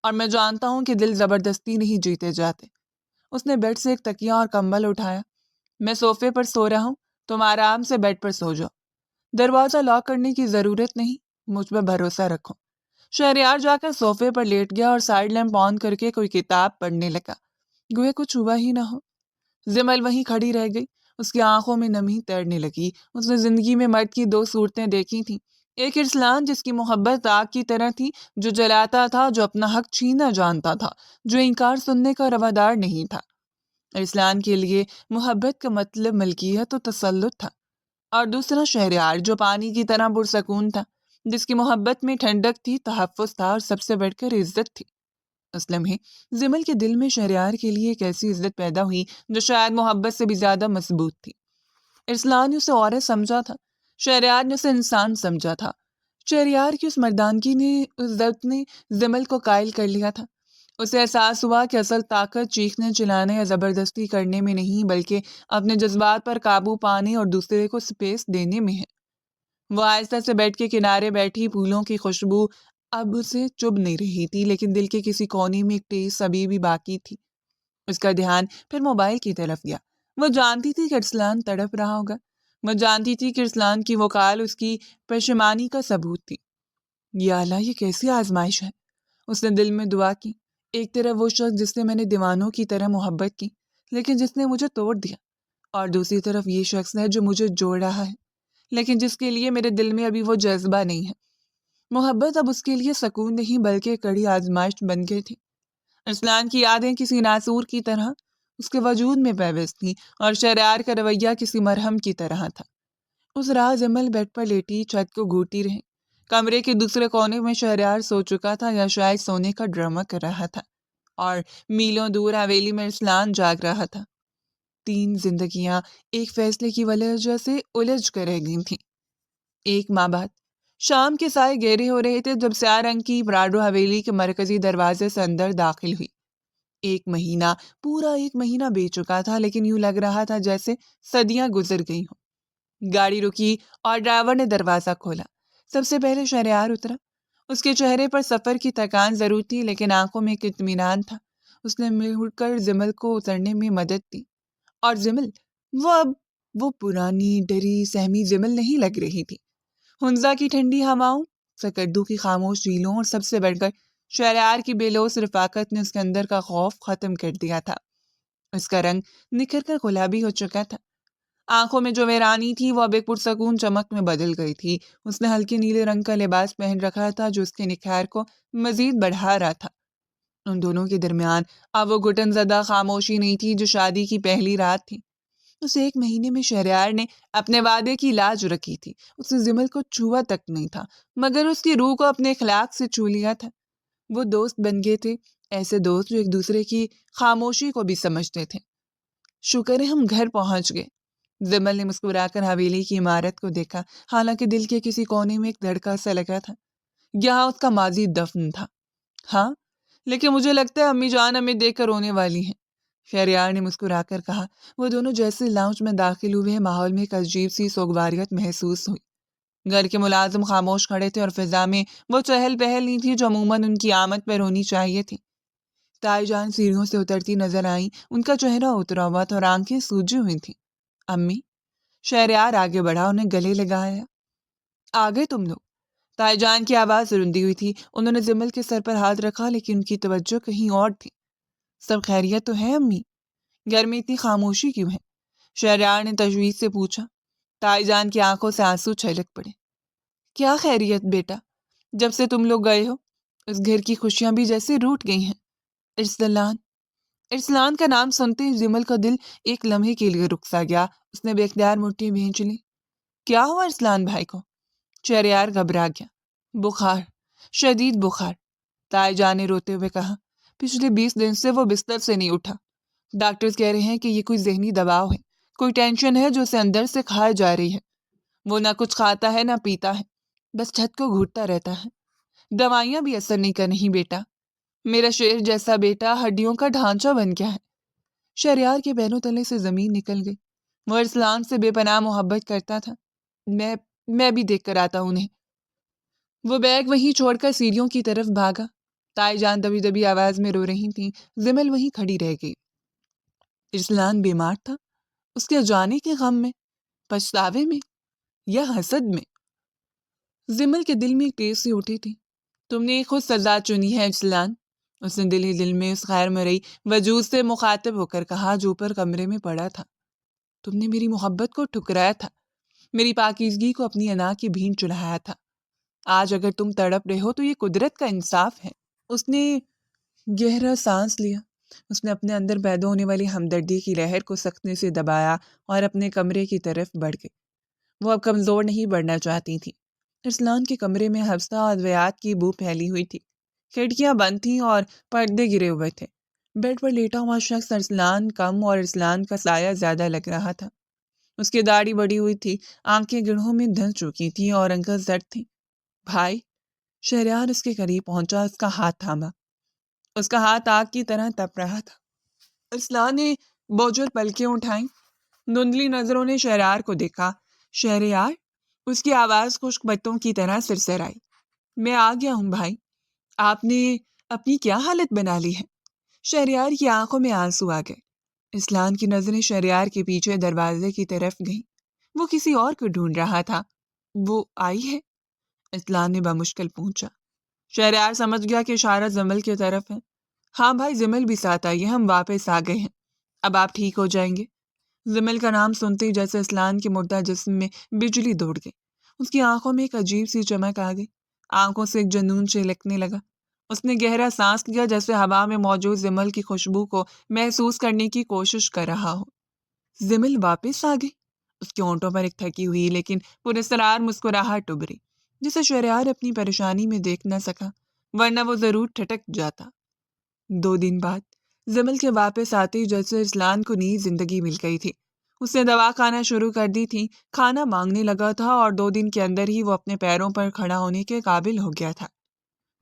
اور میں جانتا ہوں کہ دل زبردستی نہیں جیتے جاتے۔ اس نے بیڈ سے ایک تکیہ اور کمبل اٹھایا۔ میں صوفے پر سو رہا ہوں، تم آرام سے بیڈ پر سو جاؤ، دروازہ لاک کرنے کی ضرورت نہیں، مجھ پر بھروسہ رکھو۔ شہریار جا کر صوفے پر لیٹ گیا اور سائیڈ لیمپ آن کر کے کوئی کتاب پڑھنے لگا، گویا کچھ ہوا ہی نہ ہو۔ جمل وہیں کھڑی رہ گئی، اس کی آنکھوں میں نمی تیرنے لگی۔ اس نے زندگی میں مرد کی دو صورتیں دیکھی تھیں، ایک ارسلان جس کی محبت آگ کی طرح تھی، جو جلاتا تھا، جو اپنا حق چھیننا جانتا تھا، جو انکار سننے کا روادار نہیں تھا۔ ارسلان کے لیے محبت کا مطلب ملکیت و تسلط تھا، اور دوسرا شہریار جو پانی کی طرح پرسکون تھا، جس کی محبت میں ٹھنڈک تھی، تحفظ تھا، اور سب سے بڑھ کر عزت تھی۔ اس لمحے جمل کے دل میں شہریار کے لیے ایک ایسی عزت پیدا ہوئی جو شاید محبت سے بھی زیادہ مضبوط تھی۔ ارسلان نے اسے عورت سمجھا تھا، شہریار نے اسے انسان سمجھا تھا۔ شہریار کی اس مردانگی نے، اس ضبط نے زمل کو قائل کر لیا تھا۔ اسے احساس ہوا کہ اصل طاقت چیخنے چلانے یا زبردستی کرنے میں نہیں، بلکہ اپنے جذبات پر قابو پانے اور دوسرے کو سپیس دینے میں ہے۔ وہ آہستہ سے بیڈ کے کنارے بیٹھی، پھولوں کی خوشبو اب اسے چبھ نہیں رہی تھی، لیکن دل کے کسی کونے میں ایک ٹیس ابھی بھی باقی تھی۔ اس کا دھیان پھر موبائل کی طرف گیا۔ وہ جانتی تھی کہ ارسلان تڑپ رہا ہوگا، وہ جانتی تھی کہ ارسلان کی وہ کال اس کی پشیمانی کا ثبوت تھی۔ یا اللہ، یہ کیسی آزمائش ہے؟ اس نے دل میں دعا کی۔ ایک طرف وہ شخص جس سے میں نے دیوانوں کی طرح محبت کی، لیکن جس نے مجھے توڑ دیا، اور دوسری طرف یہ شخص ہے جو مجھے جوڑ رہا ہے، لیکن جس کے لیے میرے دل میں ابھی وہ جذبہ نہیں ہے۔ محبت اب اس کے لیے سکون نہیں بلکہ کڑی آزمائش بن گئی تھی۔ ارسلان کی یادیں کسی ناسور کی طرح اس کے وجود میں پیوست تھیں، اور شہریار کا رویہ کسی مرہم کی طرح تھا۔ اس رات زمل بیڈ پر لیٹی چھت کو گھورتی رہی۔ کمرے کے دوسرے کونے میں شہریار سو چکا تھا یا شاید سونے کا ڈرامہ کر رہا تھا، اور میلوں دور حویلی میں ارسلان جاگ رہا تھا۔ 3 زندگیاں ایک فیصلے کی وجہ سے الجھ کر رہ گئی تھیں۔ ایک ماہ بعد شام کے سائے گہرے ہو رہے تھے جب سیاہ رنگ کی پراڈو حویلی کے مرکزی دروازے سے اندر داخل ہوئی۔ پورا ایک مہینہ بیت چکا تھا، لیکن یوں لگ رہا تھا جیسے صدیاں گزر گئی ہوں۔ گاڑی رکی اور ڈرائیور نے دروازہ کھولا۔ سب سے پہلے شہریار اترا۔ اس کے چہرے پر سفر کی تھکان ضرور تھی، لیکن آنکھوں میں ایک اطمینان تھا۔ اس نے مڑ کر زمل کو اترنے میں مدد دی، اور زمل وہ پرانی ڈری سہمی زمل نہیں لگ رہی تھی۔ ہنزا کی ٹھنڈی ہواؤں، سکردو کی خاموش جھیلوں، اور سب سے بڑھ کر شہریار کی بے لوث رفاقت نے اس کے اندر کا خوف ختم کر دیا تھا۔ اس کا رنگ نکھر کر گلابی ہو چکا تھا۔ آنکھوں میں جو ویرانی تھی وہ اب ایک پرسکون چمک میں بدل گئی تھی۔ اس نے ہلکے نیلے رنگ کا لباس پہن رکھا تھا جو اس کے نکھار کو مزید بڑھا رہا تھا۔ ان دونوں کے درمیان اب وہ گھٹن زدہ خاموشی نہیں تھی جو شادی کی پہلی رات تھی۔ اس 1 مہینے میں شہریار نے اپنے وعدے کی لاج رکھی تھی۔ اس نے زمل کو چھوا تک نہیں تھا، مگر اس کی روح کو اپنے اخلاق سے چھو لیا تھا۔ وہ دوست بن گئے تھے، ایسے دوست جو ایک دوسرے کی خاموشی کو بھی سمجھتے تھے۔ شکر ہے ہم گھر پہنچ گئے۔ زمل نے مسکرا کر حویلی کی عمارت کو دیکھا، حالانکہ دل کے کسی کونے میں ایک دھڑکا سا لگا تھا۔ یہاں اس کا ماضی دفن تھا۔ ہاں، لیکن مجھے لگتا ہے امی جان ہمیں دیکھ کر رونے والی ہیں، شہریار نے مسکرا کر کہا۔ وہ دونوں جیسے لاؤنج میں داخل ہوئے، ماحول میں ایک عجیب سی سوگواریت محسوس ہوئی۔ گھر کے ملازم خاموش کھڑے تھے اور فضا میں وہ چہل پہل نہیں تھی جو عموماً ان کی آمد پر ہونی چاہیے تھی۔ تائی جان سیڑھیوں سے اترتی نظر آئیں، ان کا چہرہ اترا ہوا تھا اور آنکھیں سوجی ہوئی تھیں۔ امی، شہریار آگے بڑھا، انہیں گلے لگایا۔ آ گئے تم لوگ؟ تائی جان کی آواز رندی ہوئی تھی۔ انہوں نے زمل کے سر پر ہاتھ رکھا، لیکن ان کی توجہ کہیں اور تھی۔ سب خیریت تو ہے امی؟ گھر میں اتنی خاموشی کیوں ہے؟ شہریار نے تشویش سے پوچھا۔ تائی جان کی آنکھوں سے آنسو چھلک پڑے۔ کیا خیریت بیٹا؟ جب سے تم لوگ گئے ہو اس گھر کی خوشیاں بھی جیسے روٹ گئی ہیں۔ ارسلان کا نام سنتے ہی زمل کا دل ایک لمحے کے لیے رک سا گیا۔ اس نے بے اختیار مٹھی بھینچ لی۔ کیا ہوا ارسلان بھائی کو؟ شہریار گھبرا گیا۔ بخار، شدید بخار، تائی جان نے روتے ہوئے کہا۔ پچھلے 20 دن سے وہ بستر سے نہیں اٹھا۔ ڈاکٹرز کہہ رہے ہیں کہ یہ کوئی ذہنی دباؤ ہے، کوئی ٹینشن ہے جو اسے اندر سے کھائے جا رہی ہے۔ وہ نہ کچھ کھاتا ہے نہ پیتا ہے، بس چھت کو گھورتا رہتا ہے۔ دوائیاں بھی اثر نہیں کر رہی بیٹا۔ میرا شیر جیسا بیٹا ہڈیوں کا ڈھانچہ بن گیا ہے۔ شہریار کے پیروں تلے سے زمین نکل گئی۔ وہ ارسلان سے بے پناہ محبت کرتا تھا۔ میں بھی دیکھ کر آتا ہوں انہیں۔ وہ بیگ وہیں چھوڑ کر سیڑھیوں کی طرف بھاگا۔ تائی جان دبی دبی آواز میں رو رہی تھیں۔ زمل وہیں کھڑی رہ گئی۔ ارسلان بیمار تھا، اس کے جانے کے غم میں، پچھتاوے میں، یا حسد میں؟ زمل کے دل میں ایک تیز سی اٹھی تھی۔ تم نے خود سزا چنی ہے ارسلان، اس نے دل ہی دل میں اس غیر مرئی وجود سے مخاطب ہو کر کہا جو اوپر کمرے میں پڑا تھا۔ تم نے میری محبت کو ٹھکرایا تھا، میری پاکیزگی کو اپنی انا کی بھین چڑھایا تھا۔ آج اگر تم تڑپ رہے ہو تو یہ قدرت کا انصاف ہے۔ اس نے گہرا سانس لیا۔ اس نے اپنے اندر پیدا ہونے والی ہمدردی کی لہر کو سختی سے دبایا اور اپنے کمرے کی طرف بڑھ گئی۔ وہ اب کمزور نہیں بڑھنا چاہتی تھی۔ ارسلان کے کمرے میں حفصہ اور ادویات کی بو پھیلی ہوئی تھی۔ کھڑکیاں بند تھیں اور پردے گرے ہوئے تھے۔ بیڈ پر لیٹا ہوا شخص ارسلان کم اور ارسلان کا سایہ زیادہ لگ رہا تھا۔ اس کی داڑھی بڑھی ہوئی تھی، آنکھیں گڑھوں میں دھل چکی تھی اور انگل زرد تھی۔ بھائی، شہریار اس کے قریب پہنچا، اس کا ہاتھ تھاما۔ اس کا ہاتھ آگ کی طرح تپ رہا تھا۔ ارسلان نے بوجھل پلکیں اٹھائیں، دھندلی نظروں نے شہریار کو دیکھا۔ شہریار، اس کی آواز خشک پتوں کی طرح سرسرائی۔ میں آ گیا ہوں بھائی، آپ نے اپنی کیا حالت بنا لی ہے؟ شہریار کی آنکھوں میں آنسو آ گئے۔ ارسلان کی نظریں شہریار کے پیچھے دروازے کی طرف گئیں۔ وہ کسی اور کو ڈھونڈ رہا تھا۔ وہ آئی ہے؟ ارسلان نے بمشکل پوچھا۔ شہریار سمجھ گیا کہ اشارہ زمل کی طرف ہے۔ ہاں بھائی، زمل بھی ساتھ آئی ہے، ہم واپس آ گئے ہیں، اب آپ ٹھیک ہو جائیں گے۔ زمل کا نام سنتے ہی جیسے ارسلان کے مردہ جسم میں بجلی دوڑ گئی۔ اس کی آنکھوں میں ایک عجیب سی چمک آ گئی، آنکھوں سے ایک جنون چلکنے لگا۔ اس نے گہرا سانس لیا، جیسے ہوا میں موجود زمل کی خوشبو کو محسوس کرنے کی کوشش کر رہا ہو۔ زمل واپس آ گئی؟ اس کے ہونٹوں پر ایک تھکی ہوئی لیکن پراسرار مسکراہٹ ابھری، جسے شہریار اپنی پریشانی میں دیکھ نہ سکا، ورنہ وہ ضرور ٹھٹک جاتا۔ 2 دن بعد زمل کے واپس آتے ہی جیسے ارسلان کو نئی زندگی مل گئی تھی۔ اس نے دوا کھانا شروع کر دی تھی، کھانا مانگنے لگا تھا اور 2 دن کے اندر ہی وہ اپنے پیروں پر کھڑا ہونے کے قابل ہو گیا تھا۔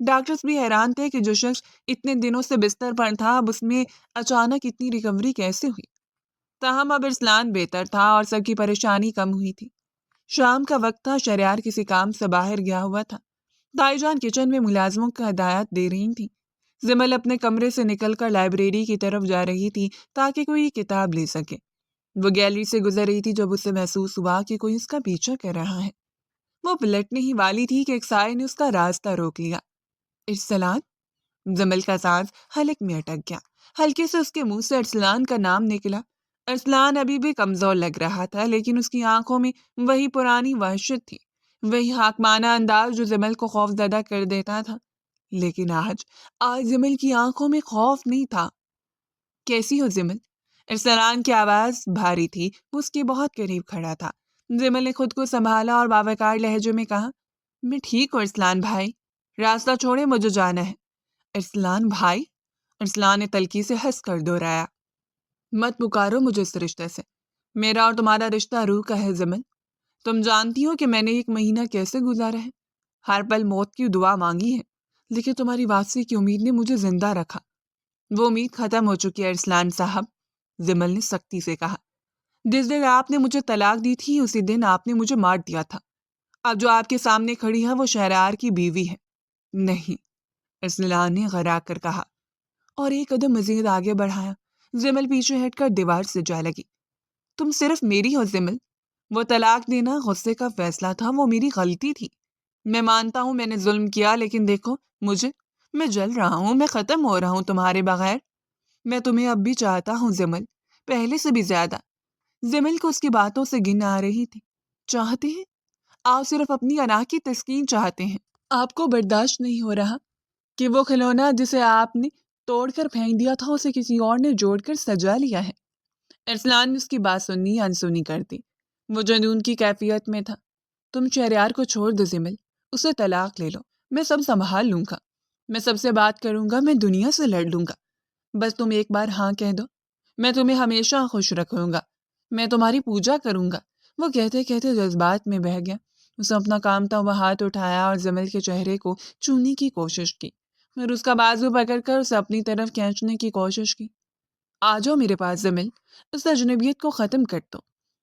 ڈاکٹرز بھی حیران تھے کہ جو شخص اتنے دنوں سے بستر پر تھا، اب اس میں اچانک اتنی ریکوری کیسے ہوئی۔ تاہم اب ارسلان بہتر تھا اور سب کی پریشانی کم ہوئی تھی۔ شام کا وقت تھا، شہریار کسی کام سے باہر گیا ہوا تھا۔ دائی جان کچن میں ملازموں کو ہدایات دے رہی تھیں۔ زمل اپنے کمرے سے نکل کر لائبریری کی طرف جا رہی تھی تاکہ کوئی کتاب لے سکے۔ وہ گیلری سے گزر رہی تھی جب اسے محسوس ہوا کہ کوئی اس کا پیچھا کر رہا ہے۔ وہ پلٹنے ہی والی تھی کہ ایک سائے نے اس کا راستہ روک لیا۔ ارسلان؟ زمل کا سانس حلق میں اٹک گیا۔ ہلکے سے اس کے منہ سے ارسلان کا نام نکلا۔ ارسلان ابھی بھی کمزور لگ رہا تھا، لیکن اس کی آنکھوں میں وہی پرانی وحشت تھی، وہی حاکمانہ انداز جو زمل کو خوف زدہ کر دیتا تھا۔ لیکن آج زمل کی آنکھوں میں خوف نہیں تھا۔ کیسی ہو زمل؟ ارسلان کی آواز بھاری تھی، وہ اس کے بہت قریب کھڑا تھا۔ زمل نے خود کو سنبھالا اور باوقار لہجے میں کہا، میں ٹھیک ہوں ارسلان بھائی، راستہ چھوڑے، مجھے جانا ہے۔ ارسلان بھائی؟ ارسلان نے تلخی سے ہنس کر دہرایا، مت پکارو مجھے اس رشتے سے، میرا اور تمہارا رشتہ روح کا ہے زمل۔ تم جانتی ہو کہ میں نے 1 مہینہ کیسے گزارا ہے، ہر پل موت کی دعا مانگی ہے، لیکن تمہاری واپسی کی امید نے مجھے زندہ رکھا۔ وہ امید ختم ہو چکی ہے ارسلان صاحب، زمل نے سختی سے کہا۔ جس دن آپ نے مجھے طلاق دی تھی، اسی دن آپ نے مجھے مار دیا تھا۔ اب جو آپ کے سامنے کھڑی ہے وہ شہریار کی بیوی ہے۔ نہیں، ارسلان نے غرا کر کہا اور ایک قدم مزید آگے بڑھایا۔ زمل پیچھے ہٹ کر دیوار سے جا لگی۔ تم صرف میری ہو زمل، وہ طلاق دینا غصے کا فیصلہ تھا، وہ میری غلطی تھی۔ میں مانتا ہوں میں نے ظلم کیا، لیکن دیکھو میں جل رہا ہوں، میں ختم ہو رہا ہوں تمہارے بغیر۔ میں تمہیں اب بھی چاہتا ہوں زمل، پہلے سے بھی زیادہ۔ زمل کو اس کی باتوں سے گن آ رہی تھی۔ چاہتے ہیں؟ آپ صرف اپنی انا کی تسکین چاہتے ہیں۔ آپ کو برداشت نہیں ہو رہا کہ وہ کھلونا جسے آپ نے توڑ کر پھینک دیا تھا، اسے کسی اور نے جوڑ کر سجا لیا ہے۔ ارسلان نے اس کی بات سنی انسنی کر دی۔ وہ جنون کی کیفیت میں تھا۔ تم شہریار کو چھوڑ دو زمل، اسے طلاق لے لو، میں سب سنبھال لوں گا، میں سب سے بات کروں گا، میں دنیا سے لڑ لوں گا، بس تم ایک بار ہاں کہہ دو، میں تمہیں ہمیشہ خوش رکھوں گا، میں تمہاری پوجا کروں گا۔ وہ کہتے کہتے جذبات میں بہہ گیا۔ اس نے اپنا کامتا ہوا ہاتھ اٹھایا اور زمل کے چہرے کو چھونے کی کوشش کی، پھر اس کا بازو پکڑ کر اسے اپنی طرف کھینچنے کی کوشش کی۔ آ جاؤ میرے پاس زمل، اس اجنبیت کو ختم کر دو۔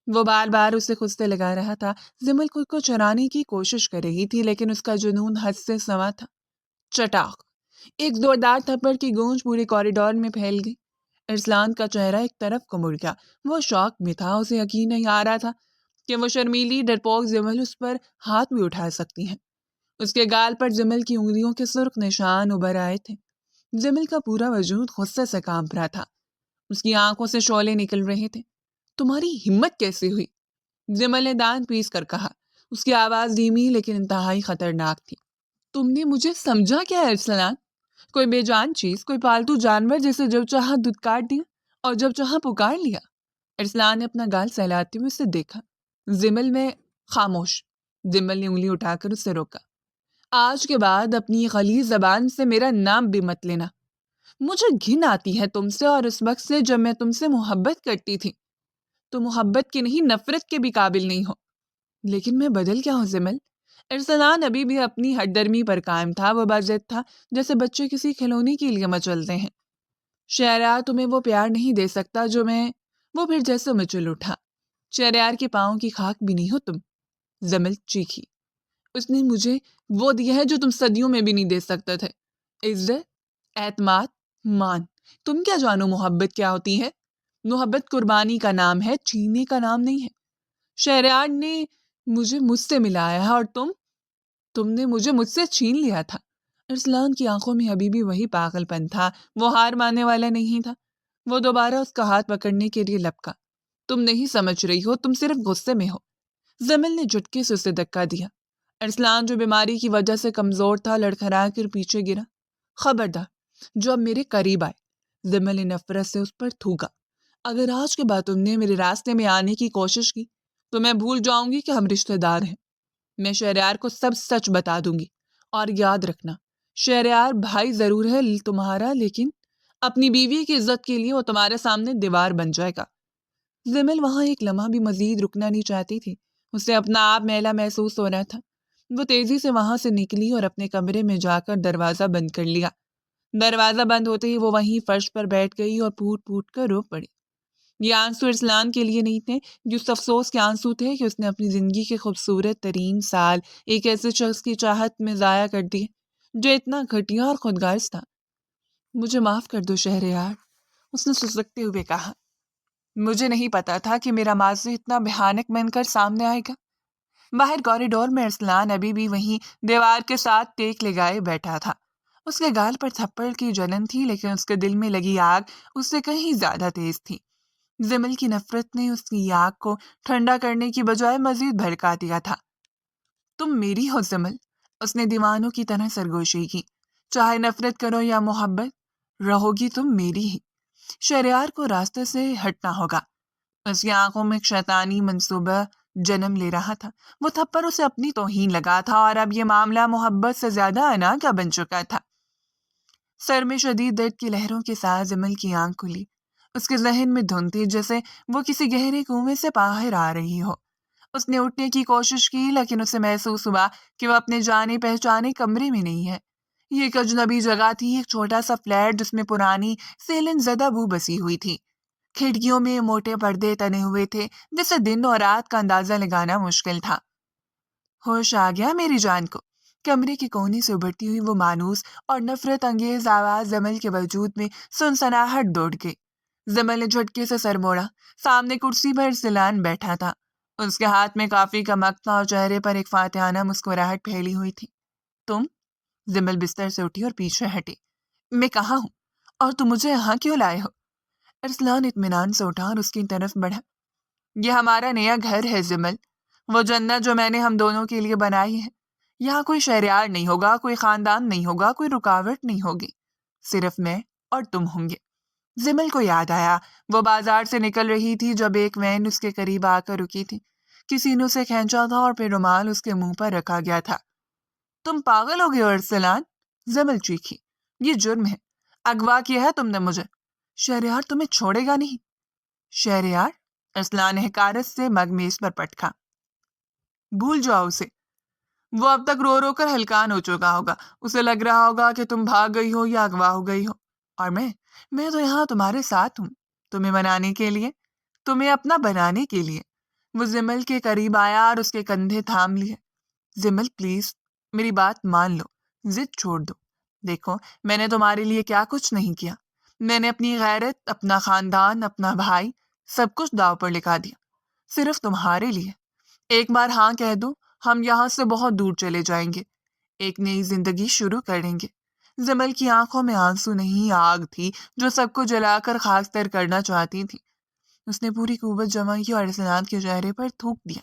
وہ بار بار اسے خود سے لگا رہا تھا۔ زمل خود کو چرانے کی کوشش کر رہی تھی، لیکن اس کا جنون حد سے سوا تھا۔ چٹاخ! ایک زوردار تھپڑ کی گونج پورے کوریڈور میں پھیل گئی۔ ارسلان کا چہرہ ایک طرف کو مڑ گیا۔ وہ شوق میں تھا، اسے یقین نہیں آ رہا تھا کہ وہ شرمیلی ڈرپوک زمل اس پر ہاتھ بھی اٹھا سکتی ہیں۔ اس کے گال پر زمل کی انگلیوں کے سرخ نشان ابھر آئے تھے۔ زمل کا پورا وجود غصے سے کانپ رہا تھا، اس کی آنکھوں سے شعلے نکل رہے تھے۔ تمہاری ہمت کیسے ہوئی؟ زمل نے دانت پیس کر کہا۔ اس کی آواز دھیمی لیکن انتہائی خطرناک تھی۔ تم نے مجھے سمجھا کیا ارسلان؟ کوئی بے جان چیز، کوئی پالتو جانور جسے جب چاہا دھتکار دیا اور جب چاہا پکار لیا۔ ارسلان نے اپنا گال سہلاتے ہوئے اسے دیکھا۔ زمل میں خاموش۔ زمل نے انگلی اٹھا کر اسے روکا۔ آج کے بعد اپنی غلیظ زبان سے میرا نام بھی مت لینا۔ مجھے گھن آتی ہے تم سے، اور اس وقت سے جب میں تم سے محبت کرتی تھی۔ تو محبت کے نہیں، نفرت کے بھی قابل نہیں ہو۔ لیکن میں بدل گیا ہوں زمل، ارسلان ابھی بھی اپنی ہٹ درمی پر قائم تھا، وہ باضد تھا جیسے بچے کسی کھلونے کے لیے مچلتے ہیں۔ شہریار تمہیں وہ پیار نہیں دے سکتا جو میں، وہ پھر جیسے مچل اٹھا۔ شہریار کے پاؤں کی خاک بھی نہیں ہو تم، زمل چیخی۔ اس نے مجھے وہ دیا ہے جو تم صدیوں میں بھی نہیں دے سکتے تھے، عزت، اعتماد، مان۔ تم کیا جانو محبت کیا ہوتی ہے؟ محبت قربانی کا نام ہے، چھیننے کا نام نہیں ہے۔ شہریار نے مجھ سے ملایا ہے اور تم نے مجھ سے چھین لیا تھا۔ ارسلان کی آنکھوں میں ابھی بھی وہی پاگل پن تھا، وہ ہار ماننے والا نہیں تھا۔ وہ دوبارہ اس کا ہاتھ پکڑنے کے لیے لپکا۔ تم نہیں سمجھ رہی ہو، تم صرف غصے میں ہو۔ زمل نے جھٹکے سے اسے دھکا دیا۔ ارسلان جو بیماری کی وجہ سے کمزور تھا لڑکھڑا کر پیچھے گرا۔ خبردار جو اب میرے قریب آئے، زمل نے نفرت سے اس پر تھوکا۔ اگر آج کے بعد تم نے میرے راستے میں آنے کی کوشش کی تو میں بھول جاؤں گی کہ ہم رشتہ دار ہیں۔ میں شہریار کو سب سچ بتا دوں گی، اور یاد رکھنا شہریار بھائی ضرور ہے تمہارا، لیکن اپنی بیوی کی عزت کے لیے وہ تمہارے سامنے دیوار بن جائے گا۔ زمل وہاں ایک لمحہ بھی مزید رکنا نہیں چاہتی تھی، اسے اپنا آپ میلا محسوس ہو رہا تھا۔ وہ تیزی سے وہاں سے نکلی اور اپنے کمرے میں جا کر دروازہ بند کر لیا۔ دروازہ بند ہوتے ہی وہ وہیں فرش پر بیٹھ گئی اور پھوٹ پھوٹ کر رو پڑی۔ یہ آنسو ارسلان کے لیے نہیں تھے، یہ اس افسوس کے آنسو تھے کہ اس نے اپنی زندگی کے خوبصورت ترین سال ایک ایسے شخص کی چاہت میں ضائع کر دیے جو اتنا گھٹیا اور خودغرض تھا۔ مجھے معاف کر دو شہریار، اس نے سسکتے ہوئے کہا۔ مجھے نہیں پتا تھا کہ میرا ماضی اتنا بھیانک بن کر سامنے آئے گا۔ باہر کوریڈور میں ارسلان ابھی بھی وہیں دیوار کے ساتھ ٹیک لگائے بیٹھا تھا۔ اس کے گال پر تھپڑ کی جلن تھی، لیکن اس کے دل میں لگی آگ اس سے کہیں زیادہ تیز تھی۔ زمل کی نفرت نے اس کی آگ کو ٹھنڈا کرنے کی بجائے مزید بھڑکا دیا تھا۔ تم میری ہو زمل، اس نے دیوانوں کی طرح سرگوشی کی۔ چاہے نفرت کرو یا محبت، رہو گی تم میری ہی۔ شہریار کو راستے سے ہٹنا ہوگا۔ اس کی آنکھوں میں ایک شیطانی منصوبہ جنم لے رہا تھا۔ وہ تھپڑ اسے اپنی توہین لگا تھا، اور اب یہ معاملہ محبت سے زیادہ انا کا بن چکا تھا۔ سر میں شدید درد کی لہروں کے ساتھ زمل کی آنکھ کھلی۔ اس کے ذہن میں دھند تھی، جیسے وہ کسی گہرے کنویں سے باہر آ رہی ہو۔ اس نے اٹھنے کی کوشش کی، لیکن اسے محسوس ہوا کہ وہ اپنے جانے پہچانے کمرے میں نہیں ہے۔ یہ ایک اجنبی جگہ تھی، ایک چھوٹا سا فلیٹ جس میں پرانی سیلن زدہ بو بسی ہوئی تھی۔ کھڑکیوں میں موٹے پردے تنے ہوئے تھے، جس سے دن اور رات کا اندازہ لگانا مشکل تھا۔ ہوش آ گیا میری جان کو۔ کمرے کے کونے سے ابھرتی ہوئی وہ مانوس اور نفرت انگیز آواز زمل کے وجود میں سنسناہٹ دوڑ گئی۔ زمل نے جھٹکے سے سر موڑا۔ سامنے کرسی پر ارسلان بیٹھا تھا۔ اس کے ہاتھ میں کافی کا مگ تھا اور چہرے پر ایک فاتحانہ مسکراہٹ پھیلی ہوئی تھی۔ تم؟ زمل بستر سے اٹھی اور پیچھے ہٹی۔ میں کہاں ہوں اور تم مجھے یہاں کیوں لائے ہو؟ ارسلان اطمینان سے اٹھا اور اس کی طرف بڑھا۔ یہ ہمارا نیا گھر ہے زمل، وہ جنت جو میں نے ہم دونوں کے لیے بنائی ہے۔ یہاں کوئی شہریار نہیں ہوگا، کوئی خاندان نہیں ہوگا، کوئی رکاوٹ نہیں ہوگی، صرف میں اور تم ہوں گے۔ زمل کو یاد آیا، وہ بازار سے نکل رہی تھی جب ایک وین اس کے قریب آ کر رکی تھی۔ کسی نے اسے کھینچا تھا اور پھر رومال اس کے منہ پر رکھا گیا تھا۔ تم پاگل ہو گئے ہو ارسلان، زمل چیخی۔ یہ جرم ہے، اغوا کیا ہے تم نے مجھے۔ شہریار تمہیں چھوڑے گا نہیں۔ شہریار؟ ارسلان نے حقارت سے مگ میز پر پٹکا۔ بھول جاؤ اسے، وہ اب تک رو رو کر ہلکان ہو چکا ہوگا۔ اسے لگ رہا ہوگا کہ تم بھاگ گئی ہو یا اغوا ہو گئی ہو، اور میں تو یہاں تمہارے ساتھ ہوں، تمہیں منانے کے لیے، تمہیں اپنا بنانے کے لیے۔ وہ زمل کے قریب آیا اور اس کے کندھے تھام لیے۔ زمل پلیز میری بات مان لو، ضد چھوڑ دو۔ دیکھو میں نے تمہارے لیے کیا کچھ نہیں کیا۔ میں نے اپنی غیرت، اپنا خاندان، اپنا بھائی، سب کچھ داؤ پر لگا دیا، صرف تمہارے لیے۔ ایک بار ہاں کہہ دو، ہم یہاں سے بہت دور چلے جائیں گے، ایک نئی زندگی شروع کریں گے۔ زمل کی آنکھوں میں آنسو نہیں، آگ تھی جو سب کو جلا کر خاک تر کرنا چاہتی تھی۔ اس نے پوری قوت جمع کی اور ارسلان کے چہرے پر تھوک دیا۔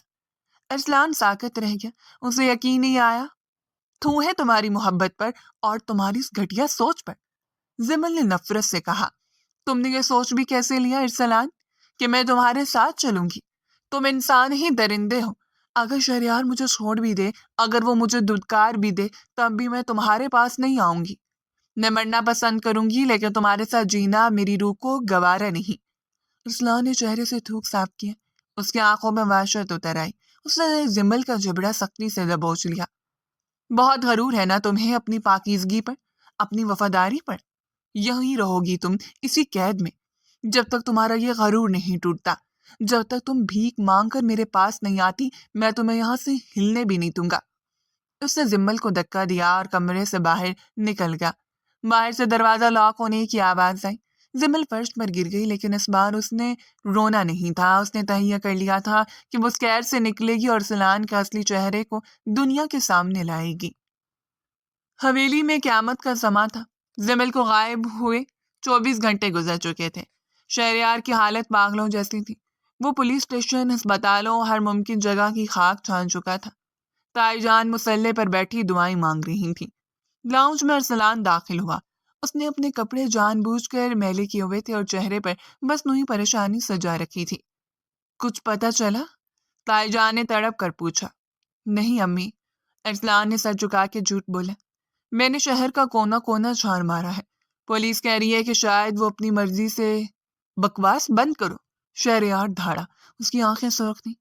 ارسلان ساکت رہ گیا، اسے یقین نہیں آیا۔ تھو ہے تمہاری محبت پر اور تمہاری اس گھٹیا سوچ پر، زمل نے نفرت سے کہا۔ تم نے یہ سوچ بھی کیسے لیا ارسلان کہ میں تمہارے ساتھ چلوں گی؟ تم انسان ہی درندے ہو۔ اگر شہریار مجھے چھوڑ بھی دے، اگر وہ مجھے دھتکار بھی دے، تب بھی میں تمہارے پاس نہیں آؤں گی۔ میں مرنا پسند کروں گی، لیکن تمہارے ساتھ جینا میری روح کو گوارا نہیں۔ ارسلان نے چہرے سے تھوک صاف کیا۔ اس کی آنکھوں میں وحشت اتر آئی۔ اس نے زمل کا جبڑا سختی سے دبوچ لیا۔ بہت غرور ہے نا تمہیں اپنی پاکیزگی پر، اپنی وفاداری پر۔ یہیں رہو گی تم اسی قید میں جب تک تمہارا یہ غرور نہیں ٹوٹتا، جب تک تم بھیک مانگ کر میرے پاس نہیں آتی میں تمہیں یہاں سے ہلنے بھی نہیں دوں گا۔ اس نے زمل کو دھکا دیا اور کمرے سے باہر نکل گیا۔ باہر سے دروازہ لاک ہونے کی آواز آئی۔ زمل فرش پر گر گئی، لیکن اس بار اس نے رونا نہیں تھا۔ اس نے تہیہ کر لیا تھا کہ وہ اس قید سے نکلے گی اور ارسلان کے اصلی چہرے کو دنیا کے سامنے لائے گی۔ حویلی میں قیامت کا سما تھا۔ زمل کو غائب ہوئے 24 گھنٹے گزر چکے تھے۔ شہریار کی حالت پاگلوں جیسی تھی۔ وہ پولیس اسٹیشن، ہسپتالوں، ہر ممکن جگہ کی خاک چھان چکا تھا۔ تائی جان مسلح پر بیٹھی دعائیں مانگ رہی تھیں۔ لاؤنج میں ارسلان داخل ہوا۔ اس نے اپنے کپڑے جان بوجھ کر میلے کیے ہوئے تھے اور چہرے پر مصنوعی پریشانی سجا رکھی تھی۔ کچھ پتہ چلا؟ تائی جان نے تڑپ کر پوچھا۔ نہیں امی، ارسلان نے سر جھکا کے جھوٹ بولا۔ میں نے شہر کا کونا کونا چھان مارا ہے۔ پولیس کہہ رہی ہے کہ شاید وہ اپنی مرضی سے… بکواس بند کرو، شہریار دھاڑا۔ اس کی آنکھیں سرخ تھیں۔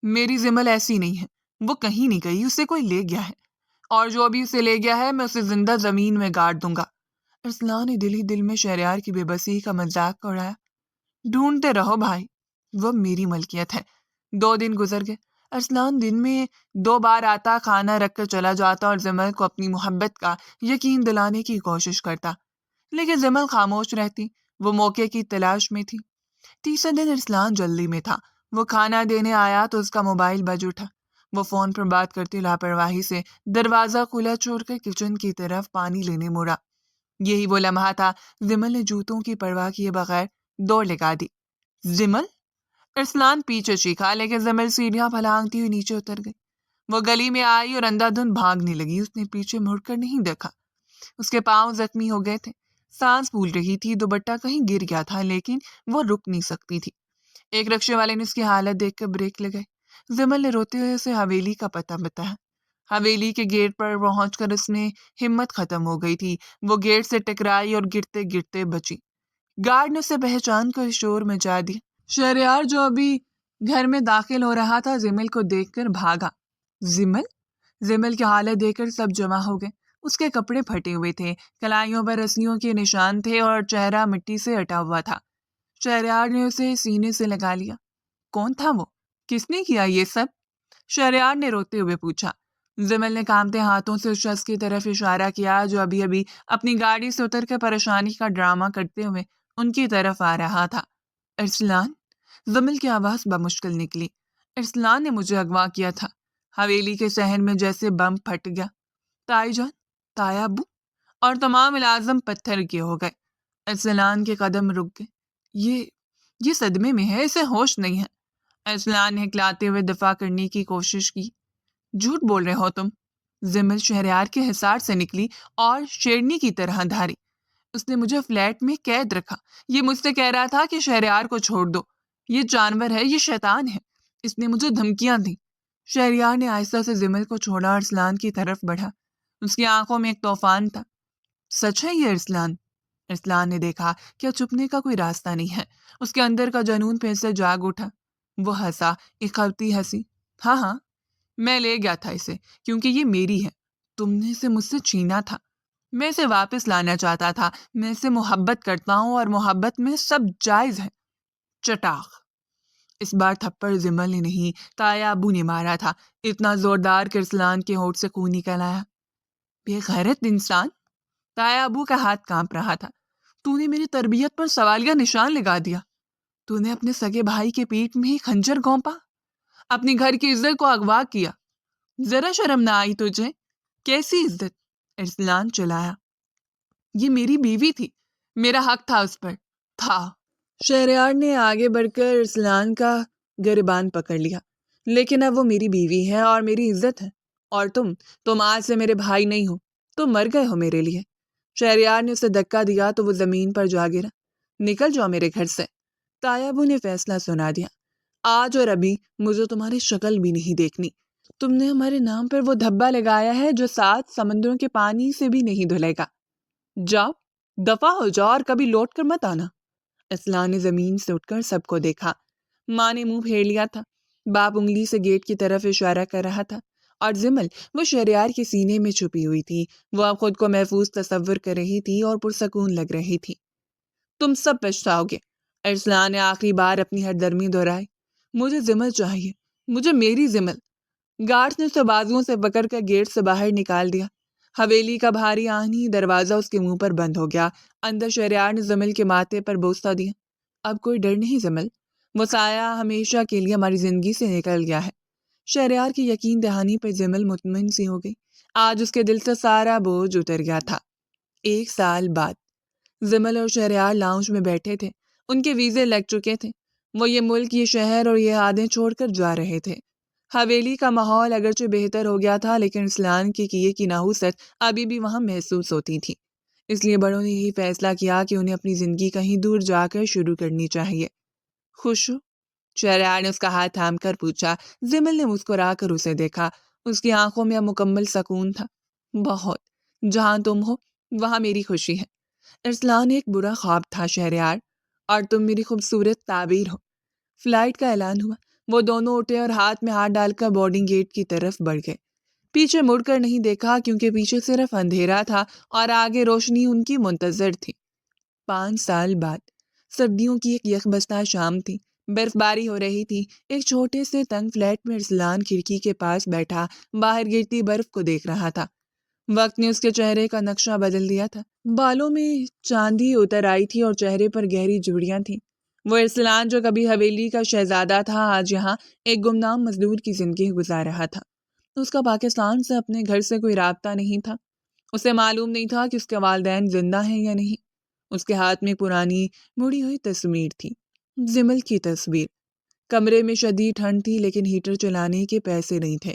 میری زمل ایسی نہیں ہے، وہ کہیں نہیں گئی، اسے کوئی لے گیا ہے، اور جو بھی اسے لے گیا ہے میں اسے زندہ زمین میں گاڑ دوں گا۔ ارسلان نے دل ہی دل میں شہریار کی بے بسی کا مذاق اڑایا۔ ڈھونڈتے رہو بھائی، وہ میری ملکیت ہے۔ 2 دن گزر گئے۔ ارسلان دن میں 2 بار آتا، کھانا رکھ کر چلا جاتا اور زمل کو اپنی محبت کا یقین دلانے کی کوشش کرتا، لیکن زمل خاموش رہتی۔ وہ موقع کی تلاش میں تھی۔ تیسرے دن ارسلان جلدی میں تھا۔ وہ کھانا دینے آیا تو اس کا موبائل بج اٹھا۔ وہ فون پر بات کرتی لاپرواہی سے دروازہ کھلا چھوڑ کر کچن کی طرف پانی لینے مڑا۔ یہی وہ لمحہ تھا۔ زمل نے جوتوں کی پرواہ کیے بغیر دوڑ لگا دی۔ زمل؟ ارسلان پیچھے چیخا، لیکن زمل سیڑھیاں پھلانگتی ہوئی نیچے اتر گئی۔ وہ گلی میں آئی اور اندھا دھند بھاگنے لگی۔ اس نے پیچھے مڑ کر نہیں دیکھا۔ اس کے پاؤں زخمی ہو گئے تھے، سانس پھول رہی تھی، دوپٹہ کہیں گر گیا تھا، لیکن وہ رک نہیں سکتی تھی۔ ایک رکشے والے نے اس کی حالت دیکھ کر بریک لگائی۔ زمل نے روتے ہوئے اسے حویلی کا پتہ بتایا۔ حویلی کے گیٹ پر پہنچ کر اس میں ہمت ختم ہو گئی تھی۔ وہ گیٹ سے ٹکرائی اور گرتے گرتے بچی۔ گارڈ نے اسے پہچان کر شور مچا دیا۔ شہریار جو ابھی گھر میں داخل ہو رہا تھا زمل کو دیکھ کر بھاگا۔ زمل؟ زمل کی حالت دیکھ کر سب جمع ہو گئے۔ اس کے کپڑے پھٹے ہوئے تھے، کلائیوں پر رسیوں کے نشان تھے اور چہرہ مٹی سے اٹا ہوا تھا۔ شہریار نے اسے سینے سے لگا لیا۔ کون تھا وہ؟ کس نے کیا یہ سب؟ شہریار نے روتے ہوئے پوچھا۔ زمل نے کانپتے ہاتھوں سے اس شخص کی طرف اشارہ کیا جو ابھی ابھی اپنی گاڑی سے اتر کے پریشانی کا ڈرامہ کرتے ہوئے ان کی طرف آ رہا تھا۔ ارسلان؟ زمل کی آواز بمشکل نکلی۔ ارسلان نے مجھے اغوا کیا تھا۔ حویلی کے صحن میں جیسے بم پھٹ گیا۔ تائی جان، تایا ابو اور تمام ملازم پتھر کے ہو گئے۔ ارسلان کے قدم رک گئے۔ یہ صدمے میں ہے، اسے ہوش نہیں ہے۔ ارسلان نے ہکلاتے ہوئے دفاع کرنے کی کوشش کی۔ جھوٹ بول رہے ہو تم۔ زمل شہریار کے حصار سے نکلی اور شیرنی کی طرح دھاری۔ اس نے مجھے فلیٹ میں قید رکھا۔ یہ مجھ سے کہہ رہا تھا کہ شہریار کو چھوڑ دو۔ یہ جانور ہے، یہ شیطان ہے، اس نے مجھے دھمکیاں دیں۔ شہریار نے آہستہ سے زمل کو چھوڑا اور ارسلان کی طرف بڑھا۔ اس کی آنکھوں میں ایک طوفان تھا۔ سچ ہے یہ ارسلان؟ ارسلان نے دیکھا کہ چھپنے کا کوئی راستہ نہیں ہے۔ اس کے اندر کا جنون پھر سے جاگ اٹھا۔ وہ ہنسا، ایک خفتی ہنسی۔ ہاں، میں لے گیا تھا اسے کیونکہ یہ میری ہے۔ تم نے اسے مجھ سے چھینا تھا۔ میں اسے واپس لانا چاہتا تھا۔ میں اسے محبت کرتا ہوں اور محبت میں سب جائز ہے۔ چٹاخ! اس بار تھپڑ زمل نے نہیں، تایا ابو نے مارا تھا، اتنا زوردار کہ ارسلان کے ہونٹ سے خون نکل آیا۔ بے غیرت انسان! تایا ابو کا ہاتھ کانپ رہا تھا۔ تو نے میری تربیت پر سوالیہ نشان لگا دیا۔ تو نے اپنے سگے بھائی کے پیٹ میں ہی خنجر گھونپا، اپنی گھر کی عزت کو اغوا کیا۔ ذرا شرم نہ آئی تجھے؟ کیسی عزت؟ ارسلان چلایا۔ یہ میری بیوی تھی، میرا حق تھا اس پر، تھا۔ شہریار نے آگے بڑھ کر ارسلان کا گریبان پکڑ لیا۔ لیکن اب وہ میری بیوی ہے اور میری عزت ہے، اور تم آج سے میرے بھائی نہیں ہو، تم مر گئے ہو میرے لیے۔ شہریار نے اسے دھکا دیا تو وہ زمین پر جا گرا۔ نکل جاؤ میرے گھر سے۔ تایا ابو نے فیصلہ سنا دیا۔ آج اور ابھی مجھے تمہاری شکل بھی نہیں دیکھنی۔ تم نے ہمارے نام پر وہ دھبا لگایا ہے جو 7 سمندروں کے پانی سے بھی نہیں دھلے گا۔ جاؤ، دفع ہو جاؤ اور کبھی لوٹ کر مت آنا۔ ارسلان نے زمین سے اٹھ کر سب کو دیکھا۔ ماں نے منہ پھیر لیا تھا۔ باپ انگلی سے گیٹ کی طرف اشارہ کر رہا تھا اور زمل وہ شہریار کے سینے میں چھپی ہوئی تھی۔ وہ اب خود کو محفوظ تصور کر رہی تھی اور پرسکون لگ رہی تھی۔ تم سب پچھتاؤ گے، ارسلان نے آخری بار اپنی ہردرمی دہرائی۔ مجھے زمل چاہیے، مجھے میری زمل۔ گارڈ نے اسے بازوؤں سے پکڑ کر گیٹ سے باہر نکال دیا۔ حویلی کا بھاری آہنی دروازہ اس کے منہ پر بند ہو گیا۔ اندر شہریار نے زمل کے ماتھے پر بوسہ دیا۔ اب کوئی ڈر نہیں زمل، وہ سایہ ہمیشہ کے لیے ہماری زندگی سے نکل گیا ہے۔ شہریار کی یقین دہانی پر زمل مطمئن سی ہو گئی۔ آج اس کے دل سے سارا بوجھ اتر گیا تھا۔ 1 سال بعد زمل اور شہریار لاؤنج میں بیٹھے تھے۔ ان کے ویزے لگ چکے تھے۔ وہ یہ ملک، یہ شہر اور یہ یادیں چھوڑ کر جا رہے تھے۔ حویلی کا ماحول اگرچہ بہتر ہو گیا تھا، لیکن ارسلان کے کیے کی نحوست ابھی بھی وہاں محسوس ہوتی تھی۔ اس لیے بڑوں نے یہی فیصلہ کیا کہ انہیں اپنی زندگی کہیں دور جا کر شروع کرنی چاہیے۔ خوش ہو؟ شہریار نے اس کا ہاتھ تھام کر پوچھا۔ زمل نے مسکرا کر اسے دیکھا۔ اس کی آنکھوں میں اب مکمل سکون تھا۔ بہت۔ جہاں تم ہو وہاں میری خوشی ہے۔ ارسلان ایک برا خواب تھا شہریار، اور تم میری خوبصورت تعبیر ہو۔ فلائٹ کا اعلان ہوا۔ وہ دونوں اٹھے اور ہاتھ میں ہاتھ ڈال کر بورڈنگ گیٹ کی طرف بڑھ گئے۔ پیچھے مڑ کر نہیں دیکھا کیونکہ پیچھے صرف اندھیرا تھا اور آگے روشنی ان کی منتظر تھی۔ 5 سال بعد سردیوں کی ایک یکبستہ شام تھی۔ برف باری ہو رہی تھی۔ ایک چھوٹے سے تنگ فلیٹ میں ارسلان کھڑکی کے پاس بیٹھا باہر گرتی برف کو دیکھ رہا تھا۔ وقت نے اس کے چہرے کا نقشہ بدل دیا تھا۔ بالوں میں چاندی اتر آئی تھی اور چہرے پر گہری جھریاں تھیں۔ وہ ارسلان جو کبھی حویلی کا شہزادہ تھا، آج یہاں ایک گمنام مزدور کی زندگی گزار رہا تھا۔ اس کا پاکستان سے اپنے گھر سے کوئی رابطہ نہیں تھا۔ اسے معلوم نہیں تھا کہ اس کے والدین زندہ ہیں یا نہیں۔ اس کے ہاتھ میں پرانی مڑی ہوئی تصویر تھی، زمل کی تصویر۔ کمرے میں شدید ٹھنڈ تھی لیکن ہیٹر چلانے کے پیسے نہیں تھے۔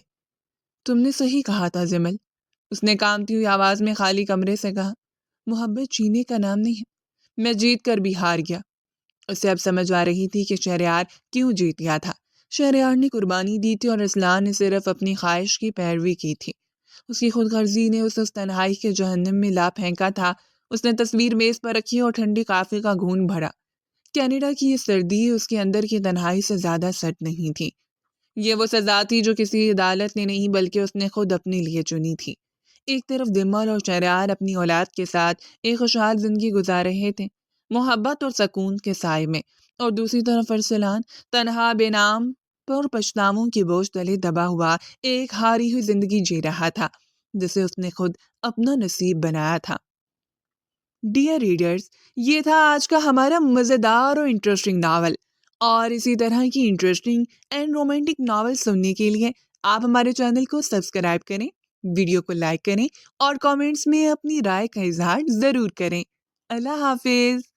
تم نے صحیح کہا تھا زمل، اس نے کانپتی ہوئی آواز میں خالی کمرے سے کہا۔ محبت جینے کا نام نہیں ہے۔ میں جیت کر بھی ہار گیا۔ اسے اب سمجھ آ رہی تھی کہ شہریار کیوں جیت گیا تھا۔ شہریار نے قربانی دی تھی اور ارسلان نے صرف اپنی خواہش کی پیروی کی تھی۔ اس کی خود غرضی نے اسے اس تنہائی کے جہنم میں لا پھینکا تھا۔ اس نے تصویر میز پر رکھی اور ٹھنڈی کافی کا گھون بھرا۔ کینیڈا کی یہ سردی اس کے اندر کی تنہائی سے زیادہ سرد نہیں تھی۔ یہ وہ سزا تھی جو کسی عدالت نے نہیں بلکہ اس نے خود اپنے لیے چنی تھی۔ ایک طرف زمل اور شہریار اپنی اولاد کے ساتھ ایک خوشحال زندگی گزار رہے تھے، محبت اور سکون کے سائے میں، اور دوسری طرف ارسلان تنہا، بے نام پر پچھتاووں کی بوجھ تلے دبا ہوا ایک ہاری ہوئی زندگی جی رہا تھا جسے اس نے خود اپنا نصیب بنایا تھا۔ ڈیئر ریڈرز، یہ تھا آج کا ہمارا مزیدار اور انٹرسٹنگ ناول، اور اسی طرح کی انٹرسٹنگ اینڈ رومانٹک ناول سننے کے لیے آپ ہمارے چینل کو سبسکرائب کریں، ویڈیو کو لائک کریں اور کامنٹس میں اپنی رائے کا اظہار ضرور کریں۔ اللہ حافظ۔